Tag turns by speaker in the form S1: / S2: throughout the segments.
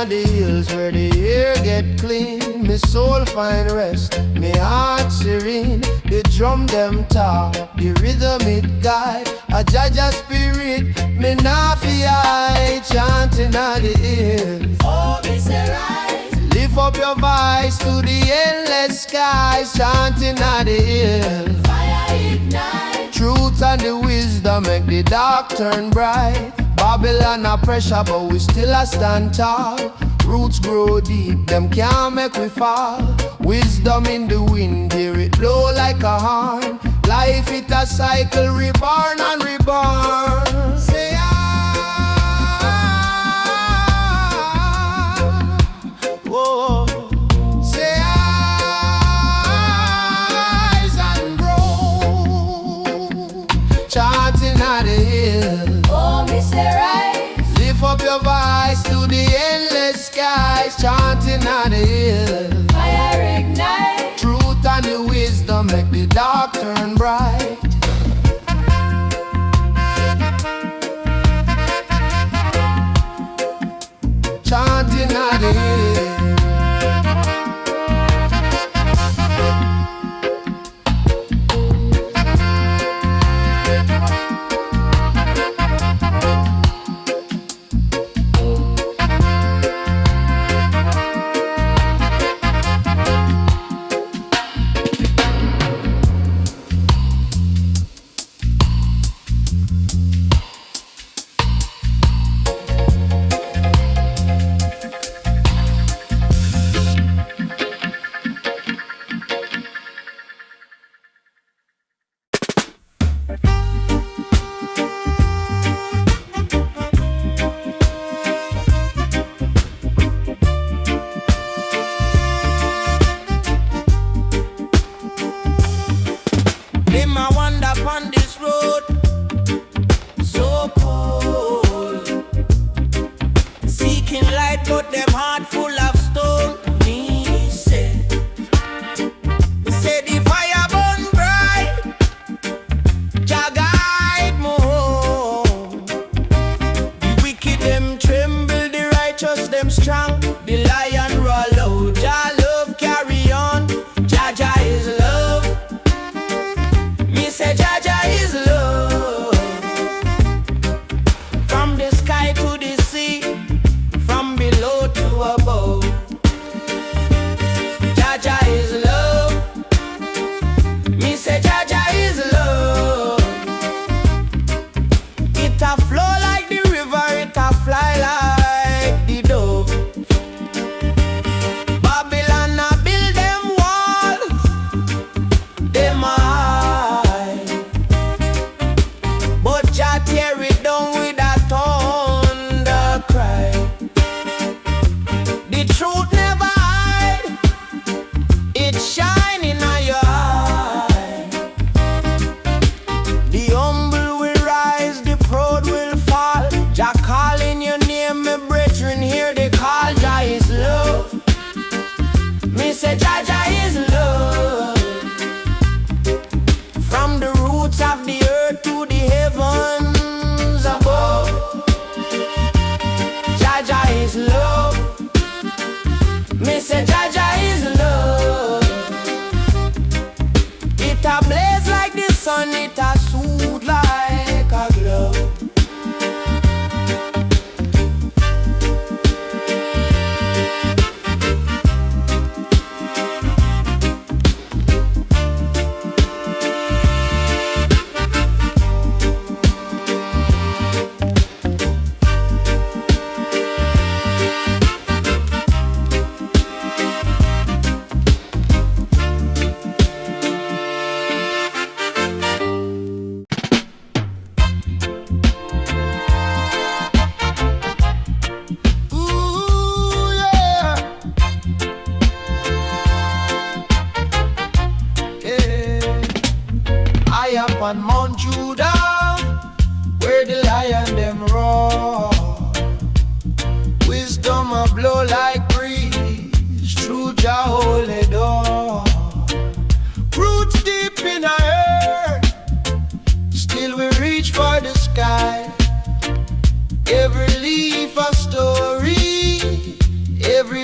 S1: on the hills where the air get clean. Me soul find rest, me heart serene. The drum them talk, the rhythm it guide. A Jah Jah spirit, me nah fear. Chanting on the hills.
S2: Oh, Mystic Ras.
S1: Lift up your voice to the endless skies. Chanting on the hills.
S2: Fire ignite.
S1: Truth and the wisdom make the dark turn bright. Babylon a pressure but we still a stand tall. Roots grow deep, them can't make we fall. Wisdom in the wind, hear it blow like a horn. Life it a cycle, reborn and reborn. Say whoa. Say rise and grow. Chanting at the hill.
S2: Oh, Mystic Ras.
S1: Lift up your voice to the endless skies. Chanting at the hill.
S2: Fire ignite.
S1: Truth and the wisdom make the dark turn bright. Chanting at the hill.
S3: Them a wander upon this road, so cold, seeking light, but them heart full of stone. Me say the fire burn bright, Jah guide me home. The wicked them tremble, the righteous them strong. The lion roll out, Jah love carry on. Jah Jah is love. Me say Jah Jah is love. From the sky to the sea, from below to above. Jah Jah is love. Me say Jah Jah is love. It a flow like the river, it a fly like the dove. Babylon a build them walls, them a high, but Jah tear it down with a thunder cry. The truth never hide, it shine in your eye. The humble will rise, the proud will fall. Jah calling your name, my brethren, hear the call. Jah is love. Me say Jah Jah is love. From the roots of the earth to the heavens above. Jah Jah is love. Me say Jah Jah is love. It a blaze like the sun, it a soothe like a glove.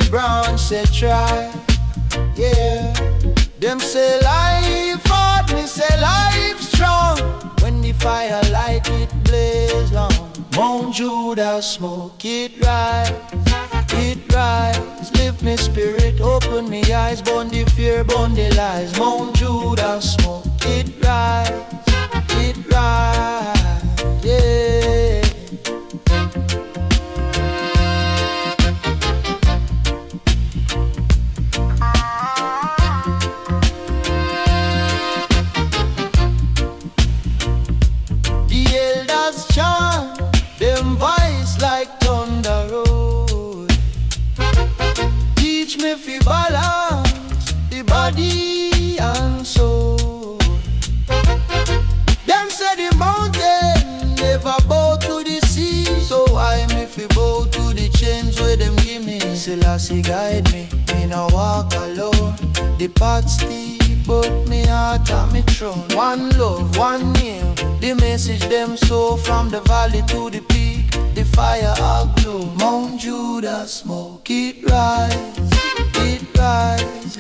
S3: branch say try. Yeah, them say life hard, me say life strong. When the fire light it blaze long. Mount Judah smoke it rise, lift me spirit, open me eyes, burn the fear, burn the lies. Mount Judah smoke it rise, yeah. The elders chant, them voice like thunder roll. Teach me fi balance the body and soul. Them say the mountain never bow to the sea, so why me fi bow to the chains where them give me? Selassie guide me, me no walk alone. The path steep, but me heart and me throne. One love, one name, the message them sow from the valley to the peak. The fire aglow, Mount Judah smoke it rise,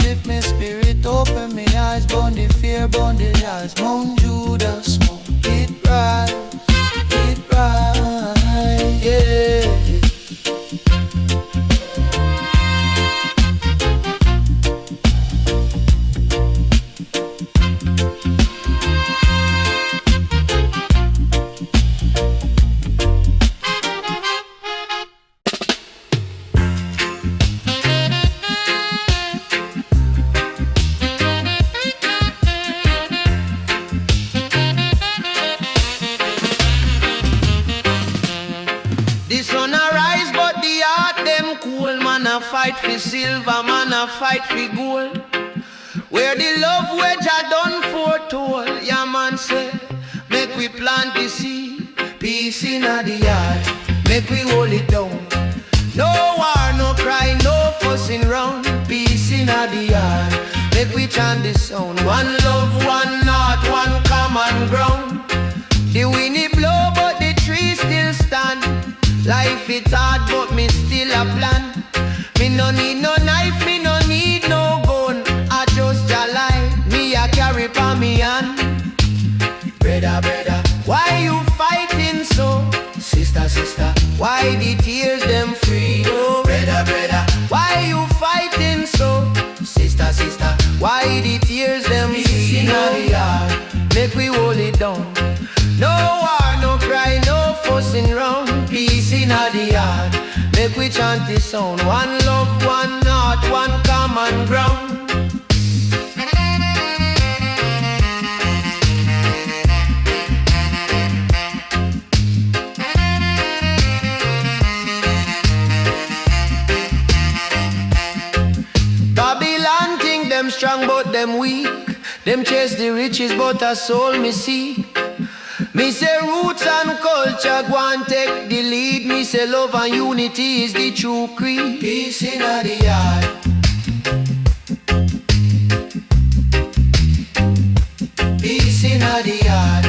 S3: lift me spirit, open me eyes, burn the fear, burn the lies. Mount Judah smoke it rise, yeah. The sun arise, but the heart them cool. Man a fight for silver, man a fight for gold. Where the love where Jah done foretold. Yeah man say, make we plant the seed. Peace in the heart, make we hold it down. No war, no cry, no fussing round. Peace in the heart, make we chant this sound. One love, one heart, one common ground. The windy blow, but the tree still stand. Life it hard, but me still a plan. Me no need no knife, me no need no gun. I just a lie, me a carry pa me hand. Brother, why you fighting so? Sister, why the tears them free? Oh, brother, why you fighting so? Sister, why the tears them free? Oh, make we hold it down. No war, no cry, no fussing round. Peace in the heart, make we chant this sound. One love, one heart, one common ground. Babylon think them strong but them weak. Them chase the riches but a soul me seek. Me say roots and culture go and take the lead. Me say love and unity is the true creed. Peace in the heart, peace in the heart.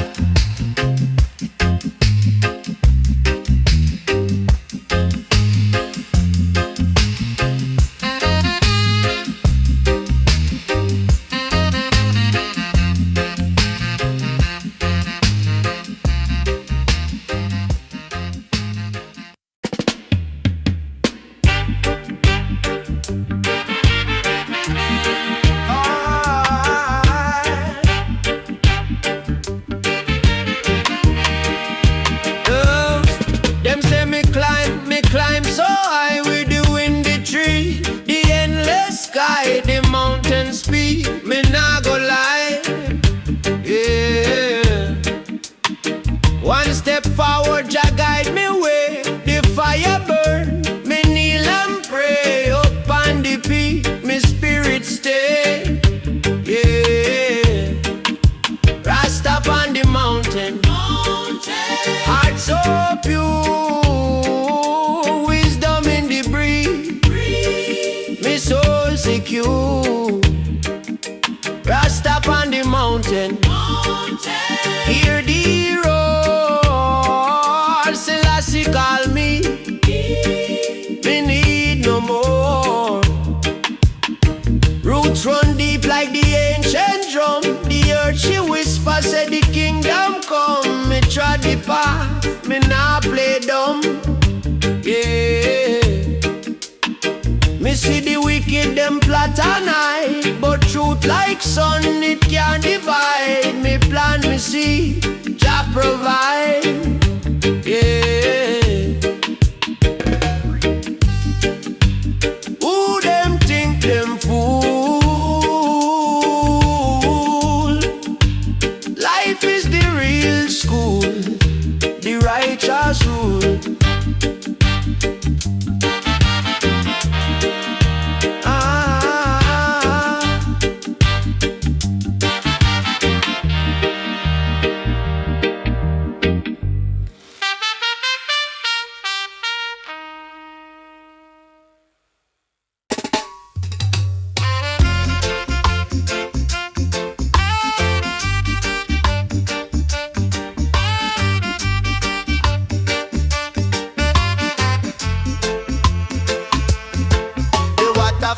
S3: Rasta on the mountain. Hear the roar. Selassie call me. Me need no more. deep like the ancient drum. The earth she whisper, said the kingdom come. Me trod the path, me nah play dumb. Yeah. Me see the wicked them plot and hide, but truth like sun it can't divide. Me plan, me see, Jah provide. Yeah. Who them think them fool? Life is the real school, the righteous rule.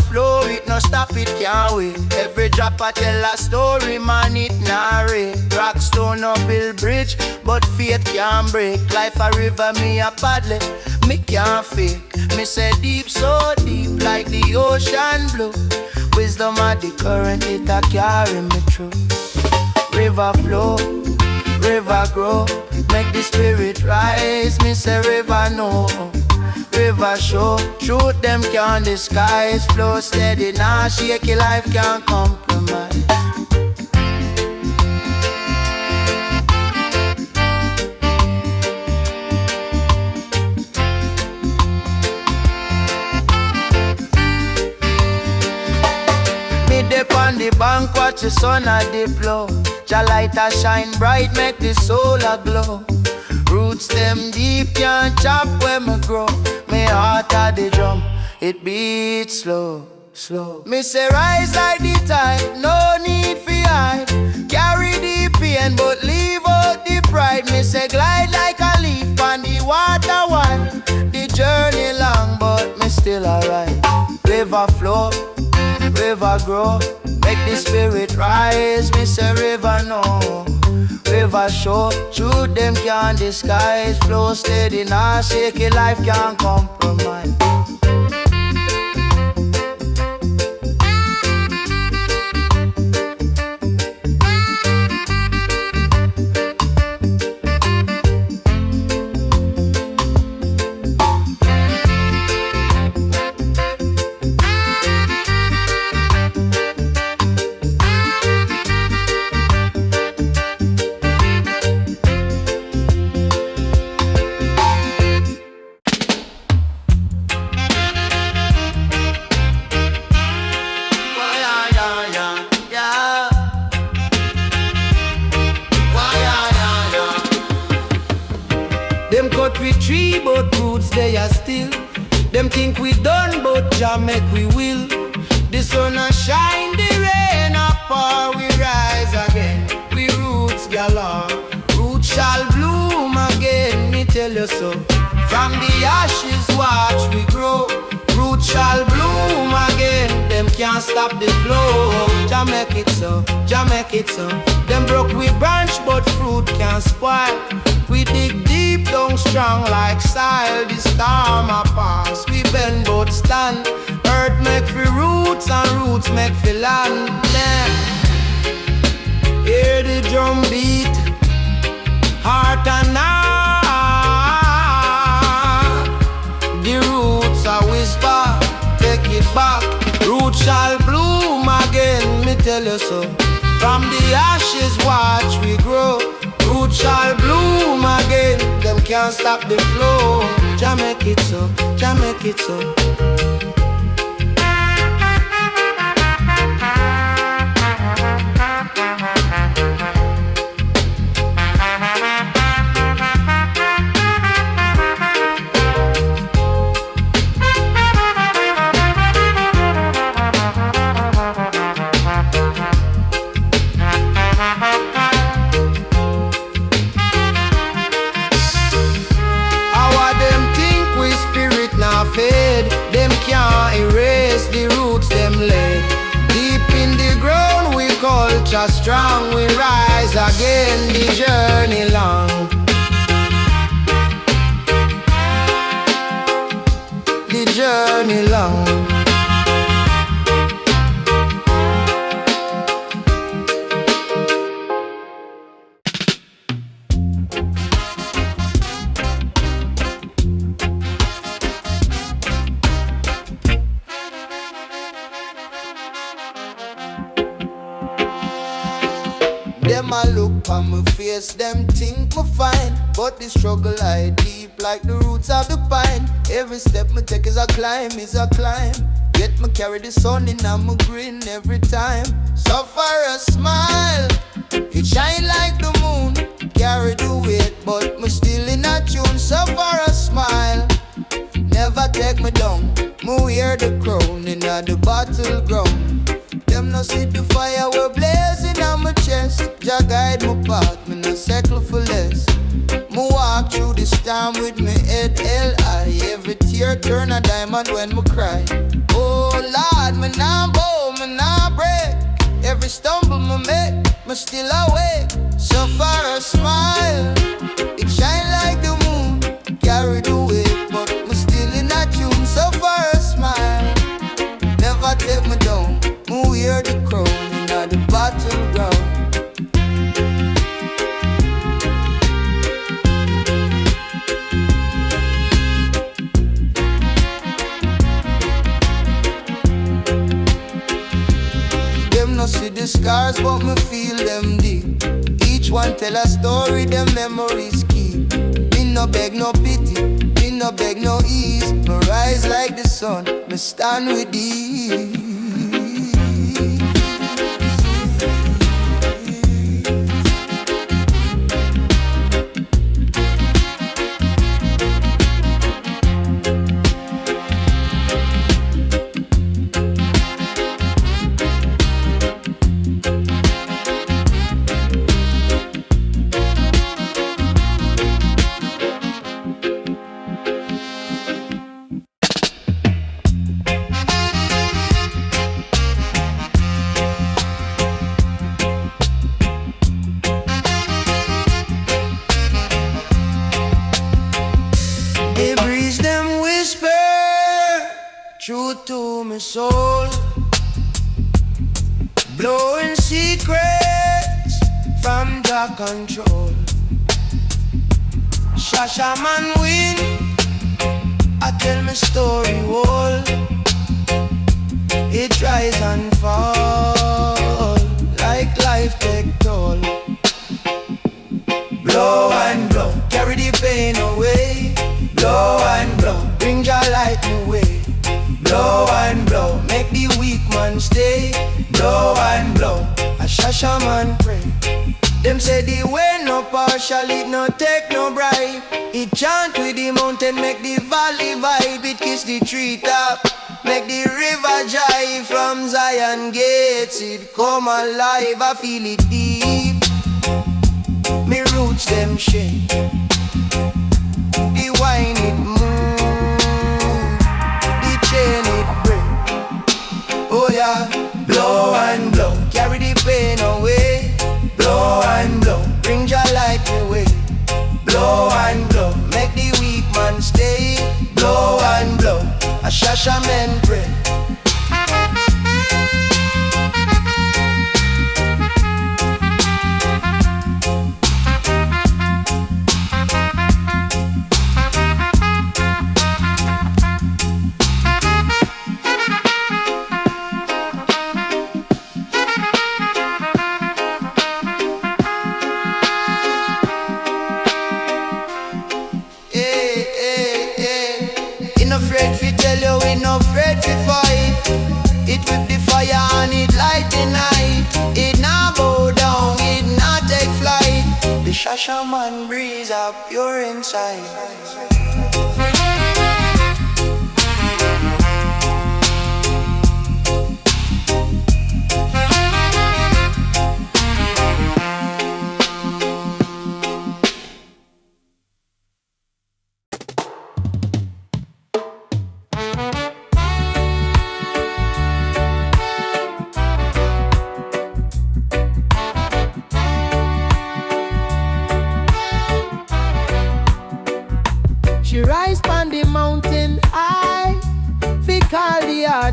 S3: Flow it, no stop it, can't wait. Every drop I tell a story, man, it narrate. Rockstone no build bridge, but faith can't break. Life a river, me a paddle, me can't fake. Me say deep, so deep, like the ocean blue. Wisdom of the current, it a carry me through. River flow, river grow, make the spirit rise. Me say river know, river show, truth them can't disguise. Flow steady, nah shake your life can't compromise. Me dip on the bank, watch the sun a dip low. Jah light a shine bright, make the soul a glow. Roots them deep, can't chop when me grow. Me heart a the drum, it beats slow, slow. Me say rise like the tide, no need for hide. Carry the pain, but leave out the pride. Me say glide like a leaf on the water wide. The journey long, but me still alright. River flow, river grow, make the spirit rise. Me say river know, river show, truth them can't disguise. Flow steady, nah shake your life can't compromise. Them cut we tree, but roots they are still. Them think we done, but Jah make we will. The sun a shine, the rain a pour, we rise again. We roots galore, roots shall bloom again. Me tell you so. From the ashes watch we grow. Roots shall bloom again. Them can't stop the flow. Jah make it so, Jah make it so. Them broke we branch, but fruit can't spoil. We dig deep down strong like soil. The storm a pass, we bend but stand. Earth make for roots and roots make for land. Then hear the drum beat, heart and heart. The roots a whisper, take it back. Roots shall bloom again, me tell you so. From the ashes watch we grow. Roots shall bloom again. Them can't stop the flow. Jah make it so, Jah make it so. Them
S1: Jah strong, we rise again. The journey long. The journey long. Them a look on my face, them think me fine, but the struggle I deep like the roots of the pine. Every step me take is a climb, Yet me carry the sun in and me grin every time. Suffer a smile, it shine like the moon. Carry the weight, but me still in a tune. Suffer a smile, never take me down. Me wear the crown in the battleground. Them no see the fire we're blazing on my chest. Jah guide my path, me no settle for less. Me walk through the storm with me head held high. Every tear turn a diamond when me cry. Oh Lord, me nah bow, me nah break. Every stumble me make, me still awake. So far a smile, it shine like the moon. Carry the weight, but me still in a tune. So far a smile, never take me down. Me wear the crown in the battleground. Them no see the scars, but me feel them deep. Each one tell a story, them memories keep. Me no beg no pity, me no beg no ease. Me rise like the sun, me stand with thee. Truth to my soul, blowing secrets from Jah control. Shashamane win, I tell my story whole. It rise and fall like life take toll. Blow and blow, carry the pain away. Blow and blow, bring Jah light my way. Blow and blow, make the weak man stay. Blow and blow, a Shashamane pray. Them say the way no partial, it no take no bribe. It chant with the mountain, make the valley vibe. It kiss the treetop, make the river jive. From Zion gates, it come alive. I feel it deep, me roots them shake. The wine it move, chain it break. Oh yeah, blow and blow, carry the pain away. Blow and blow, bring Jah light away. Blow and blow, make the weak man stay. Blow and blow, a Shashamane pray. Shashamane breeze up your inside.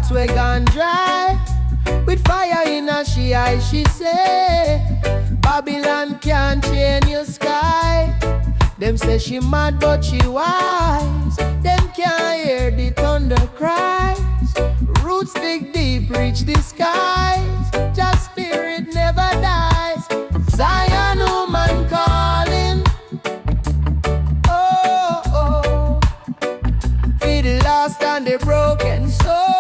S3: hearts we gone dry. With fire in her she eyes, she say, Babylon can't chain your sky. Them say she mad but she wise. Them can't hear the thunder cries. Roots dig deep, reach the skies. Just spirit never dies. Zion woman calling. Oh, oh. Feed the lost and the broken soul.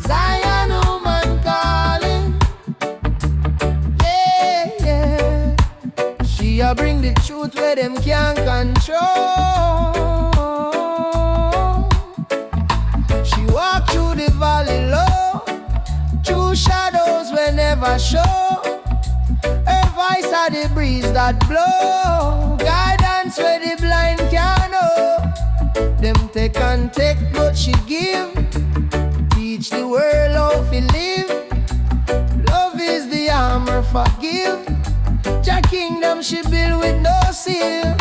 S3: Zion woman calling. Yeah, yeah. She a bring the truth where them can't control. She walk through the valley low. True shadows will never show. Her voice are the breeze that blow. Guidance where the blind can know. Them take and take but she give. Teach the world how to live. Love is the armor, forgive. Jah kingdom she build with no seal.